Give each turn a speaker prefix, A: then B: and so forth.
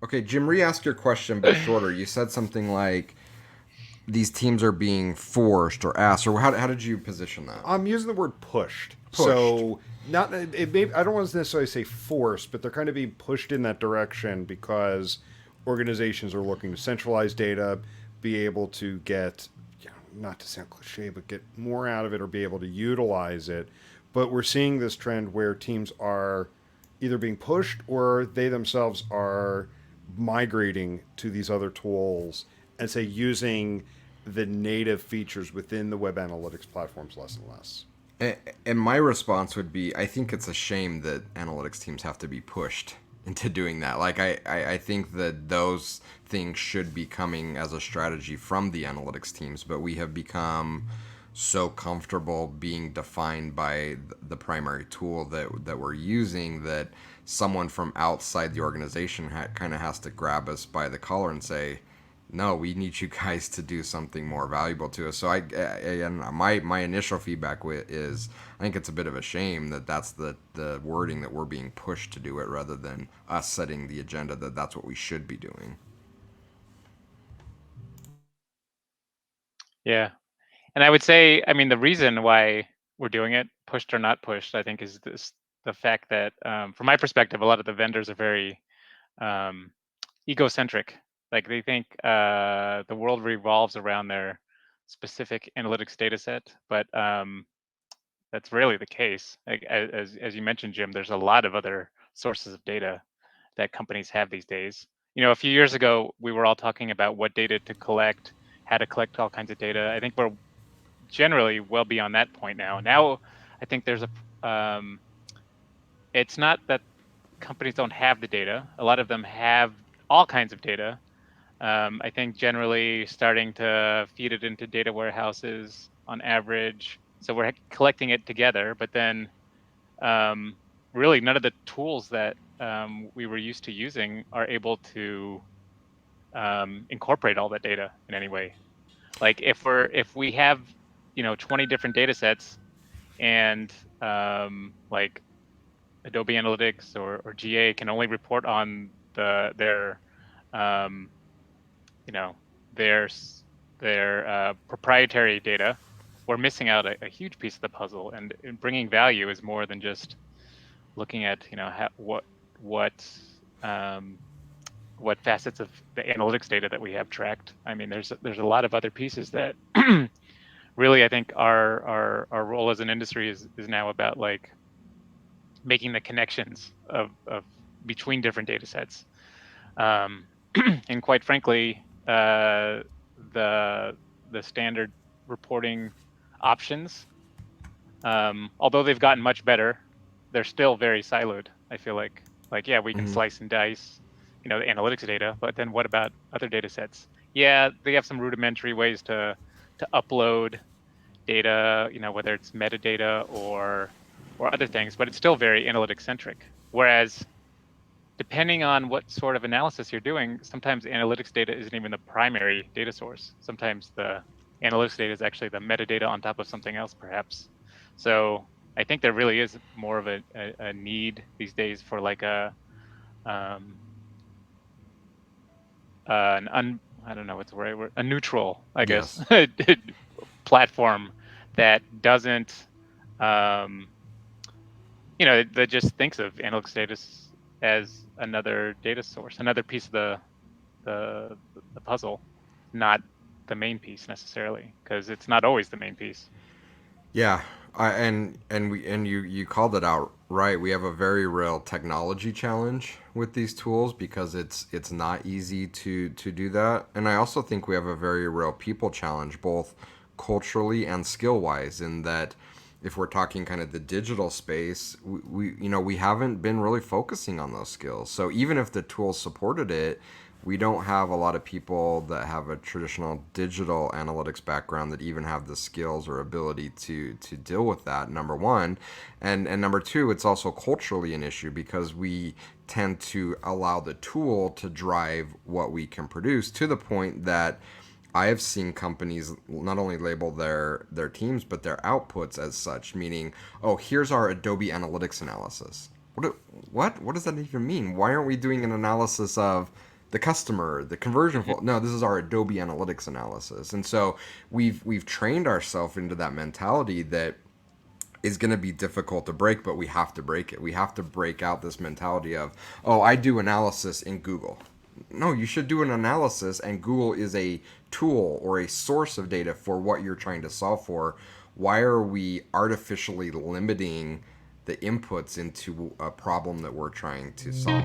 A: Okay, Jim, re-ask your question, but shorter. You said something like these teams are being forced or asked, or how did you position that?
B: I'm using the word pushed.
A: Pushed.
B: So not it may I don't want to necessarily say forced, but they're kind of being pushed in that direction because organizations are looking to centralize data, be able to get, not to sound cliche, but get more out of it or be able to utilize it. But we're seeing this trend where teams are either being pushed or they themselves are migrating to these other tools and say using the native features within the web analytics platforms less and less.
A: And my response would be, I think it's a shame that analytics teams have to be pushed into doing that. Like, I think that those things should be coming as a strategy from the analytics teams, but we have become so comfortable being defined by the primary tool that we're using that someone from outside the organization kind of has to grab us by the collar and say, no, we need you guys to do something more valuable to us. So and my initial feedback is I think it's a bit of a shame that that's the wording that we're being pushed to do it rather than us setting the agenda that that's what we should be doing.
C: Yeah. And I would say, I mean, the reason why we're doing it, pushed or not pushed, I think is the fact that, from my perspective, a lot of the vendors are very um, egocentric. Like they think the world revolves around their specific analytics data set, but that's rarely the case. Like, as you mentioned, Jim, there's a lot of other sources of data that companies have these days. You know, a few years ago, we were all talking about what data to collect, how to collect all kinds of data. I think we're generally well beyond that point now. Now, I think there's it's not that companies don't have the data. A lot of them have all kinds of data. I think generally starting to feed it into data warehouses on average. So we're collecting it together, but then um, really none of the tools that we were used to using are able to incorporate all that data in any way. Like if we have 20 different data sets and like Adobe Analytics or GA can only report on their um, you know their proprietary data, we're missing out a huge piece of the puzzle. And bringing value is more than just looking at what um, what facets of the analytics data that we have tracked. I mean, there's a lot of other pieces that really I think our role as an industry is now about like making the connections of between different data sets. Um, and quite frankly, the the standard reporting options, although they've gotten much better, they're still very siloed. I feel like yeah, we can
A: Mm-hmm.
C: slice and dice, the analytics data, but then what about other data sets? Yeah, they have some rudimentary ways to upload data, whether it's metadata or other things, but it's still very analytic centric. Whereas depending on what sort of analysis you're doing, sometimes analytics data isn't even the primary data source. Sometimes the analytics data is actually the metadata on top of something else, perhaps. So I think there really is more of a need these days for like um, I don't know what's the right word, a neutral, I guess,
A: Yes.
C: platform that doesn't, um, that just thinks of analytics data as another data source, another piece of the the puzzle, not the main piece necessarily, because it's not always the main piece.
A: Yeah, and you called it out right. We have a very real technology challenge with these tools because it's not easy to do that. And I also think we have a very real people challenge, both culturally and skill wise, in that if we're talking kind of the digital space, we haven't been really focusing on those skills. So even if the tools supported it, we don't have a lot of people that have a traditional digital analytics background that even have the skills or ability to deal with that, number one. And number two, it's also culturally an issue because we tend to allow the tool to drive what we can produce to the point that I have seen companies not only label their teams but their outputs as such, meaning, oh, here's our Adobe Analytics analysis. What does that even mean? Why aren't we doing an analysis of the customer, the conversion flow. No, this is our Adobe Analytics analysis. And so we've trained ourselves into that mentality that is going to be difficult to break, but we have to break it. We have to break out this mentality of, oh, I do analysis in Google. No, you should do an analysis, and Google is a tool or a source of data for what you're trying to solve for. Why are we artificially limiting the inputs into a problem that we're trying to solve?